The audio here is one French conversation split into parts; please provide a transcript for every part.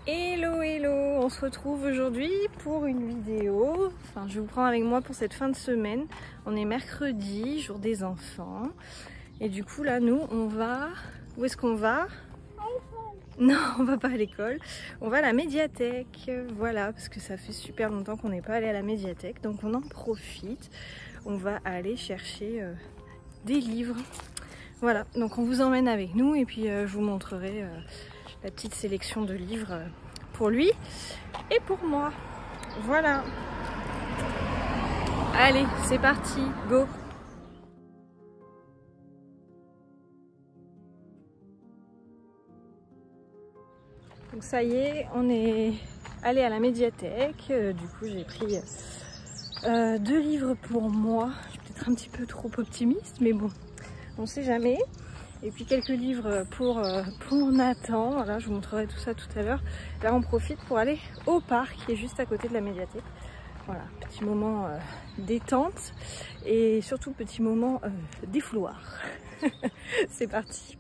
Hello hello, on se retrouve aujourd'hui pour une vidéo, enfin je vous prends avec moi pour cette fin de semaine. On est mercredi, jour des enfants, et du coup là nous on va, où est-ce qu'on va? Non, on va pas à l'école, on va à la médiathèque, voilà, parce que ça fait super longtemps qu'on n'est pas allé à la médiathèque, donc on en profite, on va aller chercher des livres. Voilà, donc on vous emmène avec nous et puis je vous montrerai la petite sélection de livres pour lui et pour moi. Voilà. Allez, c'est parti, go! Donc ça y est, on est allé à la médiathèque. Du coup, j'ai pris 2 livres pour moi. Je suis peut-être un petit peu trop optimiste, mais bon, on sait jamais. Et puis quelques livres pour Nathan. Voilà, je vous montrerai tout ça tout à l'heure. Là, on profite pour aller au parc qui est juste à côté de la médiathèque. Voilà, petit moment détente et surtout petit moment défouloir. C'est parti.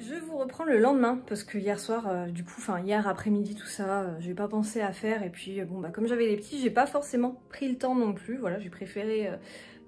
Je vous reprends le lendemain parce que hier soir, du coup, enfin hier après-midi tout ça, j'ai pas pensé à faire et puis bon bah comme j'avais les petits, j'ai pas forcément pris le temps non plus. Voilà, j'ai préféré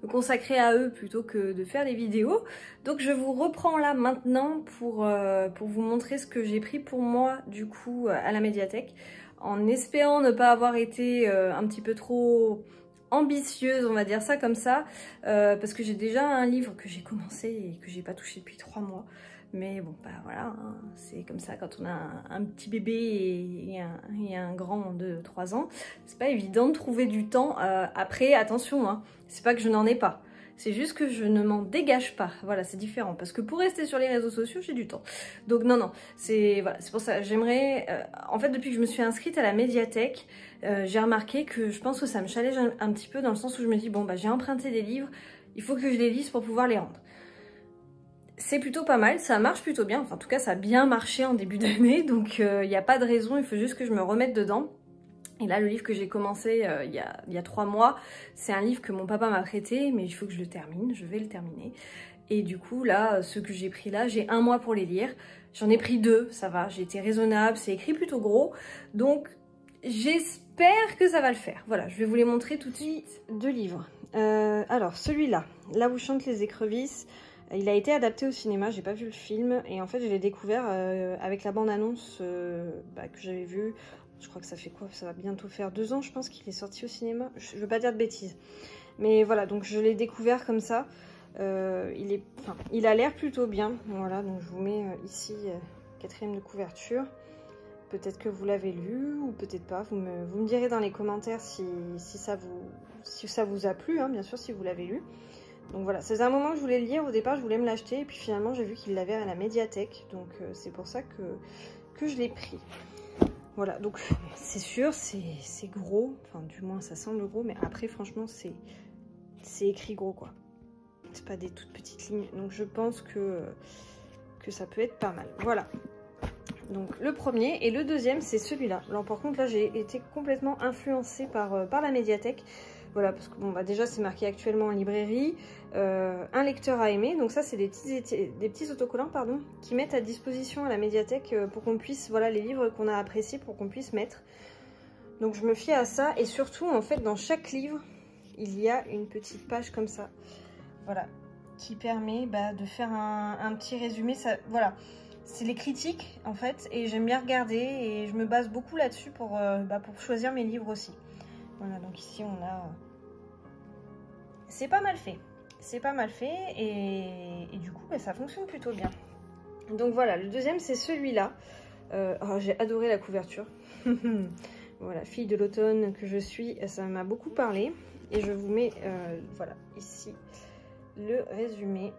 me consacrer à eux plutôt que de faire des vidéos. Donc je vous reprends là maintenant pour vous montrer ce que j'ai pris pour moi du coup à la médiathèque, en espérant ne pas avoir été un petit peu trop ambitieuse, on va dire ça comme ça, parce que j'ai déjà un livre que j'ai commencé et que j'ai pas touché depuis 3 mois. Mais bon, bah voilà, hein, c'est comme ça quand on a un petit bébé et un grand de 3 ans. C'est pas évident de trouver du temps. Après, attention, hein, c'est pas que je n'en ai pas. C'est juste que je ne m'en dégage pas. Voilà, c'est différent. Parce que pour rester sur les réseaux sociaux, j'ai du temps. Donc non, non, c'est voilà, pour ça. J'aimerais... en fait, depuis que je me suis inscrite à la médiathèque, j'ai remarqué que je pense que ça me challenge un petit peu dans le sens où je me dis, bon, bah j'ai emprunté des livres, il faut que je les lise pour pouvoir les rendre. C'est plutôt pas mal, ça marche plutôt bien, enfin en tout cas ça a bien marché en début d'année, donc il n'y a pas de raison, il faut juste que je me remette dedans. Et là le livre que j'ai commencé il y a 3 mois, c'est un livre que mon papa m'a prêté, mais il faut que je le termine, je vais le terminer. Et du coup là, ceux que j'ai pris là, j'ai 1 mois pour les lire, j'en ai pris 2, ça va, j'ai été raisonnable, c'est écrit plutôt gros, donc j'espère que ça va le faire. Voilà, je vais vous les montrer tout de suite. 2 livres, alors celui-là, Là où chantent les écrevisses. Il a été adapté au cinéma, j'ai pas vu le film, et en fait je l'ai découvert avec la bande-annonce que j'avais vue. Je crois que ça fait quoi? Ça va bientôt faire 2 ans, je pense qu'il est sorti au cinéma. Je veux pas dire de bêtises. Mais voilà, donc je l'ai découvert comme ça. Il a l'air plutôt bien. Voilà, donc je vous mets ici 4e de couverture. Peut-être que vous l'avez lu ou peut-être pas. Vous me direz dans les commentaires si ça vous a plu, hein, bien sûr, si vous l'avez lu. Donc voilà, c'est un moment que je voulais le lire. Au départ, je voulais me l'acheter et puis finalement, j'ai vu qu'il l'avait à la médiathèque. Donc c'est pour ça que je l'ai pris. Voilà, donc c'est sûr, c'est gros. Enfin, du moins, ça semble gros. Mais après, franchement, c'est écrit gros, quoi. C'est pas des toutes petites lignes. Donc je pense que ça peut être pas mal. Voilà. Donc le premier et le deuxième, c'est celui-là. Alors par contre, là, j'ai été complètement influencée par la médiathèque. Voilà, parce que bon, bah déjà c'est marqué actuellement en librairie, un lecteur à aimer. Donc ça c'est des petits autocollants pardon, qui mettent à disposition à la médiathèque pour qu'on puisse, voilà, les livres qu'on a appréciés pour qu'on puisse mettre. Donc je me fie à ça et surtout en fait dans chaque livre, il y a une petite page comme ça. Voilà, qui permet de faire un petit résumé. Ça, voilà, c'est les critiques en fait et j'aime bien regarder et je me base beaucoup là-dessus pour choisir mes livres aussi. Voilà, donc ici on a... C'est pas mal fait. C'est pas mal fait et du coup ça fonctionne plutôt bien. Donc voilà, le deuxième c'est celui-là. J'ai adoré la couverture. Voilà, fille de l'automne que je suis, ça m'a beaucoup parlé. Et je vous mets, voilà, ici le résumé.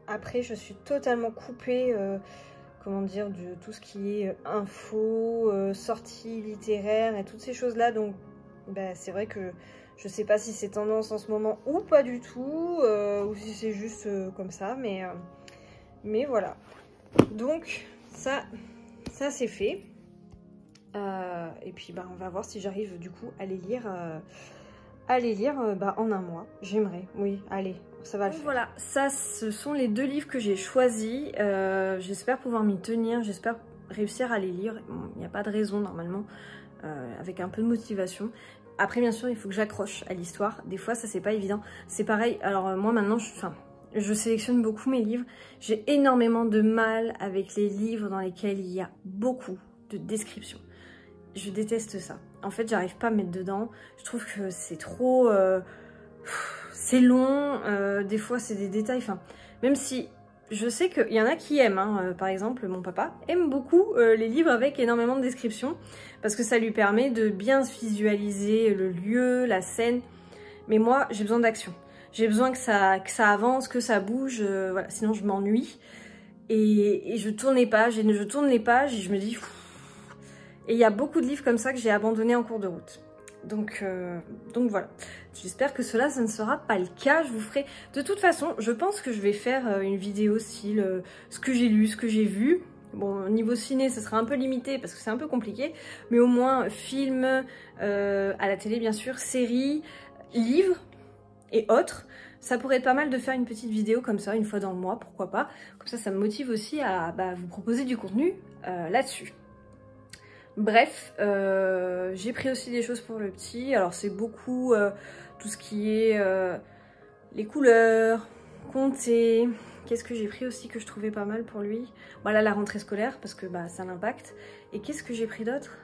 Après, je suis totalement coupée... comment dire, de tout ce qui est info, sorties littéraires et toutes ces choses-là. Donc, c'est vrai que je sais pas si c'est tendance en ce moment ou pas du tout, ou si c'est juste comme ça, mais voilà. Donc, ça c'est fait. Et puis on va voir si j'arrive du coup à les lire, en un mois. J'aimerais, oui, allez, ça va le faire. Voilà, ça ce sont les 2 livres que j'ai choisis. J'espère pouvoir m'y tenir, j'espère réussir à les lire. Il n'y a pas de raison normalement, avec un peu de motivation. Après bien sûr il faut que j'accroche à l'histoire. Des fois ça c'est pas évident. C'est pareil, alors moi maintenant je sélectionne beaucoup mes livres. J'ai énormément de mal avec les livres dans lesquels il y a beaucoup de descriptions. Je déteste ça. En fait, j'arrive pas à me mettre dedans. Je trouve que c'est trop... c'est long. Des fois, c'est des détails. Enfin, même si je sais qu'il y en a qui aiment. Hein. Par exemple, mon papa aime beaucoup les livres avec énormément de descriptions. Parce que ça lui permet de bien visualiser le lieu, la scène. Mais moi, j'ai besoin d'action. J'ai besoin que ça avance, que ça bouge. Voilà. Sinon, je m'ennuie. Et je tourne les pages. Et je tourne les pages et je me dis... Et il y a beaucoup de livres comme ça que j'ai abandonnés en cours de route. Donc voilà. J'espère que cela, ça ne sera pas le cas. Je vous ferai... De toute façon, je pense que je vais faire une vidéo style ce que j'ai lu, ce que j'ai vu. Bon, niveau ciné, ça sera un peu limité parce que c'est un peu compliqué. Mais au moins, film, à la télé bien sûr, séries, livres et autres. Ça pourrait être pas mal de faire une petite vidéo comme ça, une fois dans le mois, pourquoi pas. Comme ça me motive aussi à vous proposer du contenu là-dessus. Bref, j'ai pris aussi des choses pour le petit. Alors c'est beaucoup tout ce qui est les couleurs, compter. Qu'est-ce que j'ai pris aussi que je trouvais pas mal pour lui? Voilà, la rentrée scolaire parce que ça l'impacte. Et qu'est-ce que j'ai pris d'autre?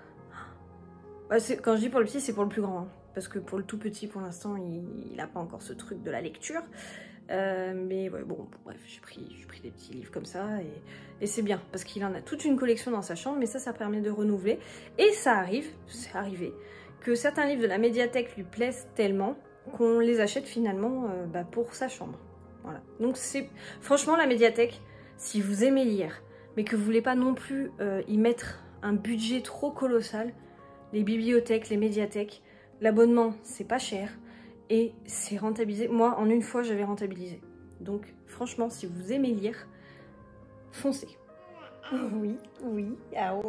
Quand je dis pour le petit, c'est pour le plus grand. Hein, parce que pour le tout petit, pour l'instant, il n'a pas encore ce truc de la lecture. Mais ouais, bon, bref, j'ai pris des petits livres comme ça et c'est bien parce qu'il en a toute une collection dans sa chambre, mais ça permet de renouveler. Et ça arrive, c'est arrivé, que certains livres de la médiathèque lui plaisent tellement qu'on les achète finalement pour sa chambre. Voilà. Donc c'est franchement la médiathèque, si vous aimez lire, mais que vous voulez pas non plus y mettre un budget trop colossal, les bibliothèques, les médiathèques, l'abonnement, c'est pas cher. Et c'est rentabilisé. Moi, en une fois, j'avais rentabilisé. Donc, franchement, si vous aimez lire, foncez. Oui. Ah, ouais.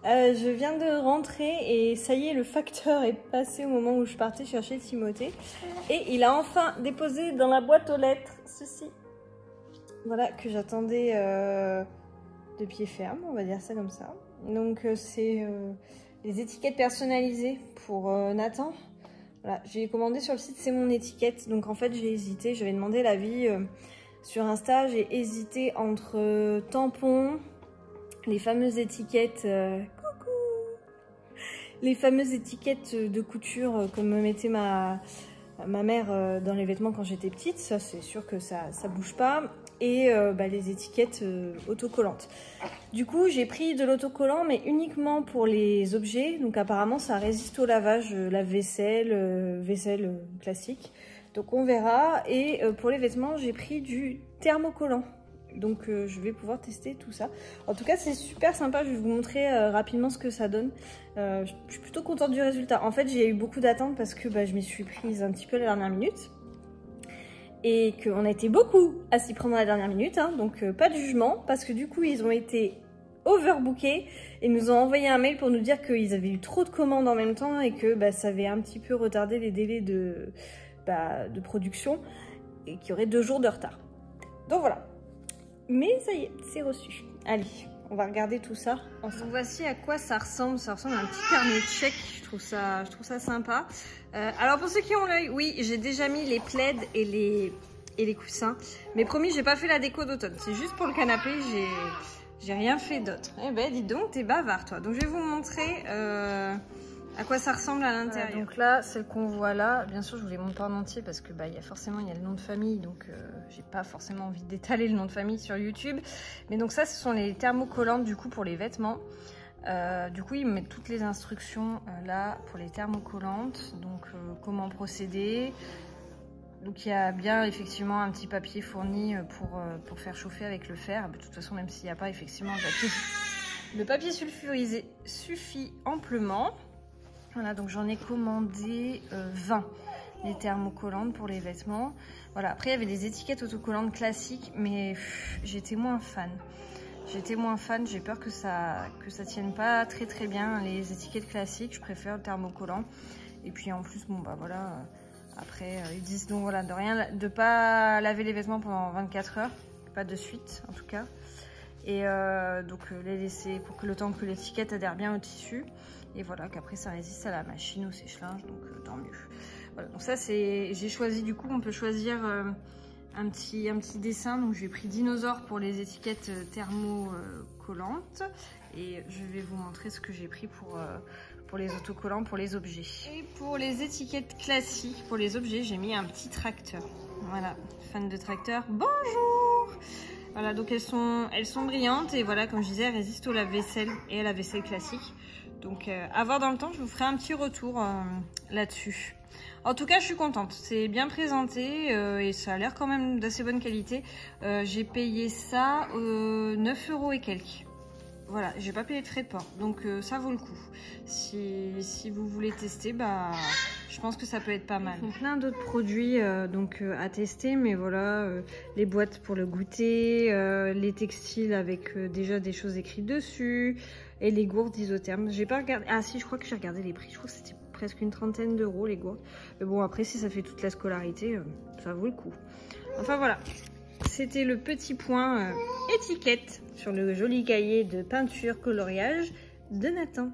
Je viens de rentrer et ça y est, le facteur est passé au moment où je partais chercher Timothée. Et il a enfin déposé dans la boîte aux lettres ceci. Voilà, que j'attendais de pied ferme, on va dire ça comme ça. Donc, c'est les étiquettes personnalisées pour Nathan. Voilà, j'ai commandé sur le site C'est mon étiquette, donc en fait j'ai hésité, j'avais demandé l'avis sur Insta, j'ai hésité entre tampons, les fameuses étiquettes, les fameuses étiquettes de couture comme me mettait ma mère dans les vêtements quand j'étais petite, ça c'est sûr que ça bouge pas, et les étiquettes autocollantes. Du coup j'ai pris de l'autocollant mais uniquement pour les objets, donc apparemment ça résiste au lavage, lave-vaisselle, vaisselle classique, donc on verra. Et pour les vêtements j'ai pris du thermocollant, donc je vais pouvoir tester tout ça. En tout cas c'est super sympa, je vais vous montrer rapidement ce que ça donne. Je suis plutôt contente du résultat. En fait j'ai eu beaucoup d'attentes parce que je m'y suis prise un petit peu à la dernière minute. Et qu'on a été beaucoup à s'y prendre à la dernière minute, hein, donc pas de jugement, parce que du coup ils ont été overbookés et nous ont envoyé un mail pour nous dire qu'ils avaient eu trop de commandes en même temps et que ça avait un petit peu retardé les délais de production et qu'il y aurait 2 jours de retard. Donc voilà, mais ça y est, c'est reçu. Allez, on va regarder tout ça ensemble. Donc voici à quoi ça ressemble à un petit carnet de chèques, je trouve ça sympa. Alors pour ceux qui ont l'œil, oui, j'ai déjà mis les plaids et les coussins. Mais promis, j'ai pas fait la déco d'automne. C'est juste pour le canapé, j'ai rien fait d'autre. Eh ben, dis donc, t'es bavard toi. Donc je vais vous montrer à quoi ça ressemble à l'intérieur. Voilà, donc là, celle qu'on voit là, bien sûr, je vous les montre pas en entier parce que il y a le nom de famille, donc j'ai pas forcément envie d'étaler le nom de famille sur YouTube. Mais donc ça, ce sont les thermocollantes du coup pour les vêtements. Du coup ils me mettent toutes les instructions là pour les thermocollantes, donc comment procéder. Donc il y a bien effectivement un petit papier fourni pour faire chauffer avec le fer. De toute façon même s'il n'y a pas effectivement le papier sulfurisé suffit amplement. Voilà, donc j'en ai commandé 20 les thermocollantes pour les vêtements. Voilà, après il y avait des étiquettes autocollantes classiques mais j'étais moins fan. J'étais moins fan, j'ai peur que ça tienne pas très bien les étiquettes classiques. Je préfère le thermocollant. Et puis en plus, bon bah voilà, après ils disent donc voilà de pas laver les vêtements pendant 24 heures, pas de suite en tout cas. Et donc les laisser pour que le temps que l'étiquette adhère bien au tissu. Et voilà, qu'après ça résiste à la machine, au sèche-linge, donc tant mieux. Voilà, donc ça c'est, j'ai choisi du coup, on peut choisir un petit dessin. Donc j'ai pris dinosaure pour les étiquettes thermocollantes. Et je vais vous montrer ce que j'ai pris pour les autocollants, pour les objets. Et pour les étiquettes classiques, pour les objets, j'ai mis un petit tracteur. Voilà, fan de tracteur, bonjour! Voilà, donc elles sont brillantes et voilà, comme je disais, elles résistent au lave-vaisselle et à la vaisselle classique. Donc à voir dans le temps, je vous ferai un petit retour là-dessus. En tout cas, je suis contente. C'est bien présenté et ça a l'air quand même d'assez bonne qualité. J'ai payé ça 9 € et quelques. Voilà, j'ai pas payé de frais de port, donc ça vaut le coup. Si vous voulez tester, bah, je pense que ça peut être pas mal. Ils font plein d'autres produits à tester, mais voilà, les boîtes pour le goûter, les textiles avec déjà des choses écrites dessus, et les gourdes isothermes. J'ai pas regardé, ah si, je crois que j'ai regardé les prix, je crois que c'était presque une trentaine d'euros les gourdes. Mais bon, après, si ça fait toute la scolarité, ça vaut le coup. Enfin voilà. C'était le petit point étiquette sur le joli cahier de peinture coloriage de Nathan.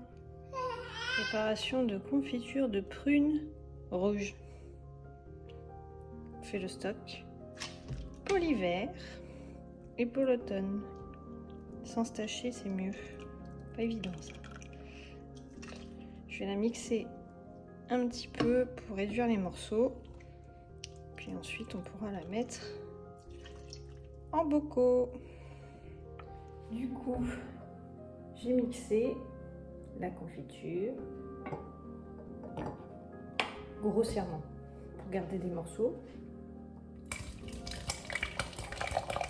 Préparation de confiture de prunes rouges. On fait le stock pour l'hiver et pour l'automne. Sans se tacher, c'est mieux. Pas évident ça. Je vais la mixer un petit peu pour réduire les morceaux. Puis ensuite, on pourra la mettre en bocaux. Du coup, j'ai mixé la confiture grossièrement pour garder des morceaux.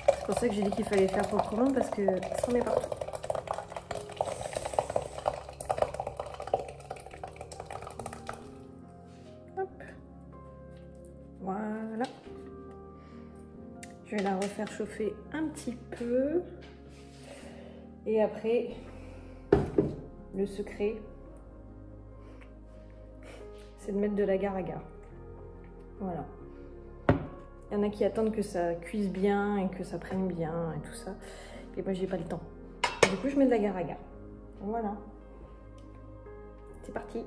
C'est pour ça que j'ai dit qu'il fallait faire proprement parce que ça en est partout. Hop. Voilà. Je vais la refaire chauffer un petit peu. Et après, le secret, c'est de mettre de l'agar-agar. Voilà. Il y en a qui attendent que ça cuise bien et que ça prenne bien et tout ça. Et moi, j'ai pas le temps. Du coup, je mets de l'agar-agar. Voilà. C'est parti.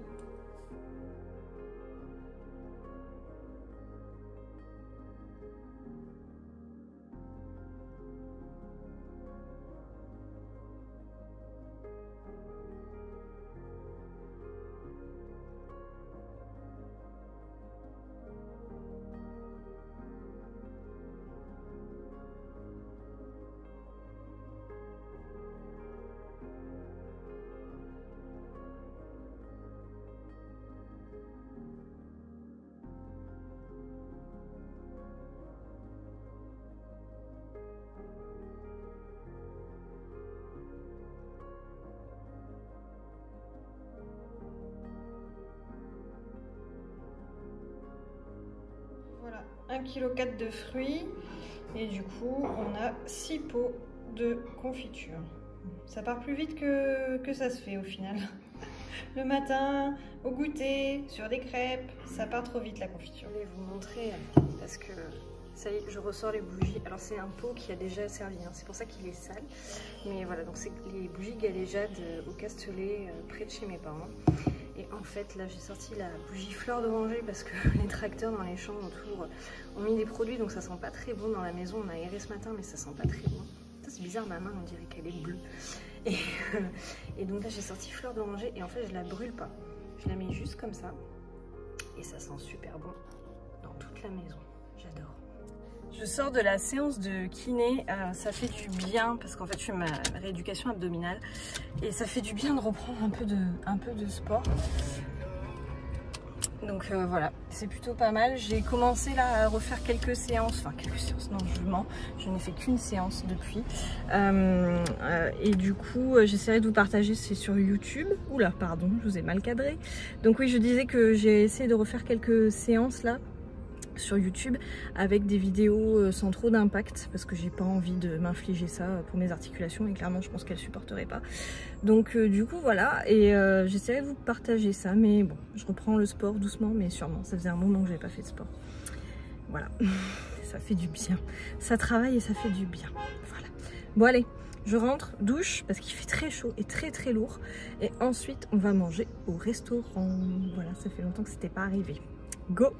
Voilà, 1,4 kg de fruits et du coup on a 6 pots de confiture. Ça part plus vite que ça se fait au final. Le matin, au goûter, sur des crêpes, ça part trop vite la confiture. Je vais vous montrer parce que ça y est, je ressors les bougies. Alors c'est un pot qui a déjà servi, hein. C'est pour ça qu'il est sale. Mais voilà, donc c'est les bougies galéjades au Castellet près de chez mes parents. Et en fait, là, j'ai sorti la bougie fleur d'oranger parce que les tracteurs dans les champs autour ont mis des produits, donc ça sent pas très bon dans la maison. On a aéré ce matin, mais ça sent pas très bon. C'est bizarre, ma main, on dirait qu'elle est bleue. Et donc là, j'ai sorti fleur d'oranger et en fait, je la brûle pas. Je la mets juste comme ça et ça sent super bon dans toute la maison. J'adore. Je sors de la séance de kiné, ça fait du bien parce qu'en fait je fais ma rééducation abdominale et ça fait du bien de reprendre un peu de sport. Donc voilà, c'est plutôt pas mal. J'ai commencé là à refaire quelques séances, non je mens, je n'ai fait qu'une séance depuis. Et du coup j'essaierai de vous partager, c'est sur YouTube. Oula pardon, je vous ai mal cadré. Donc oui, je disais que j'ai essayé de refaire quelques séances là. sur YouTube avec des vidéos sans trop d'impact parce que j'ai pas envie de m'infliger ça pour mes articulations et clairement je pense qu'elles supporteraient pas. Donc du coup voilà, et j'essaierai de vous partager ça, mais bon, je reprends le sport doucement mais sûrement, ça faisait un moment que j'avais pas fait de sport. Voilà, ça fait du bien, ça travaille et ça fait du bien, voilà. Bon allez, je rentre, douche parce qu'il fait très chaud et très lourd et ensuite on va manger au restaurant. Voilà, ça fait longtemps que c'était pas arrivé. Go!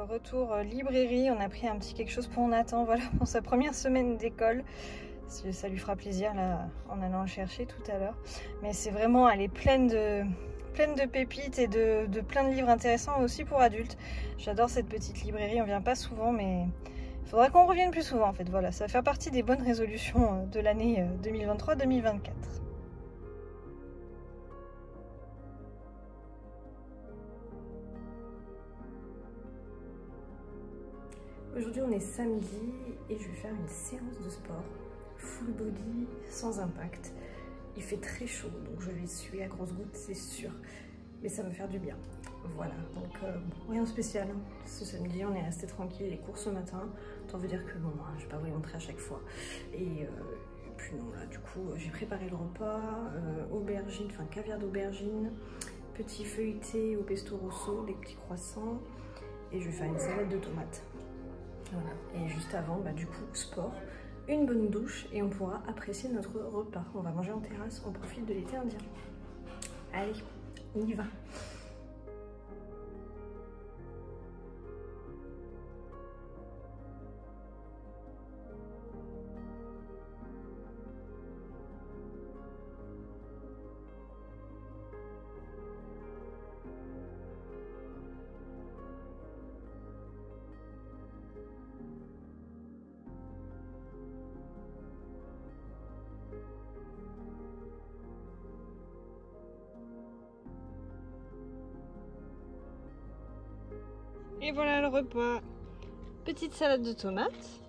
Retour librairie, on a pris un petit quelque chose pour Nathan, voilà, pour sa première semaine d'école. Ça lui fera plaisir là en allant le chercher tout à l'heure. Mais c'est vraiment, elle est pleine de pépites et de plein de livres intéressants aussi pour adultes. J'adore cette petite librairie, on vient pas souvent mais il faudra qu'on revienne plus souvent en fait. Voilà, ça va faire partie des bonnes résolutions de l'année 2023-2024. Aujourd'hui on est samedi et je vais faire une séance de sport full body sans impact. Il fait très chaud donc je vais suer à grosses gouttes c'est sûr, mais ça va me faire du bien. Voilà, donc rien de spécial. Ce samedi on est resté tranquille, les cours ce matin. Autant veut dire que bon, je vais pas vous les montrer à chaque fois. Et puis non là du coup j'ai préparé le repas, aubergine, enfin caviar d'aubergine, petit feuilleté au pesto rosso, des petits croissants et je vais faire une salade de tomates. Voilà. Et juste avant, du coup, sport, une bonne douche et on pourra apprécier notre repas. On va manger en terrasse, on profite de l'été indien. Allez, on y va. Et voilà le repas. Petite salade de tomates,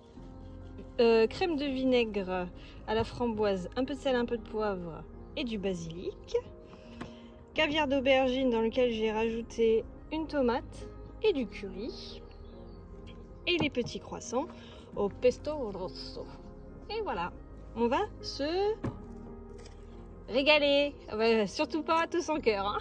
crème de vinaigre à la framboise, un peu de sel, un peu de poivre et du basilic. Caviar d'aubergine dans lequel j'ai rajouté une tomate et du curry. Et les petits croissants au pesto rosso. Et voilà, on va se régaler. Surtout pas tous en cœur, hein.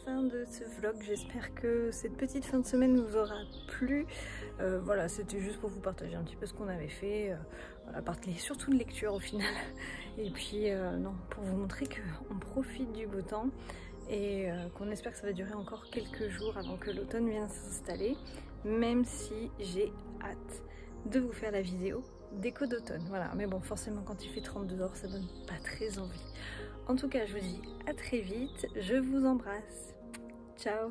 Fin de ce vlog, j'espère que cette petite fin de semaine vous aura plu. Voilà, c'était juste pour vous partager un petit peu ce qu'on avait fait, voilà, parler surtout de lecture au final, et puis non, pour vous montrer qu'on profite du beau temps et qu'on espère que ça va durer encore quelques jours avant que l'automne vienne s'installer, même si j'ai hâte de vous faire la vidéo déco d'automne. Voilà, mais bon, forcément quand il fait 30 dehors, ça donne pas très envie. En tout cas, je vous dis à très vite, je vous embrasse. Ciao!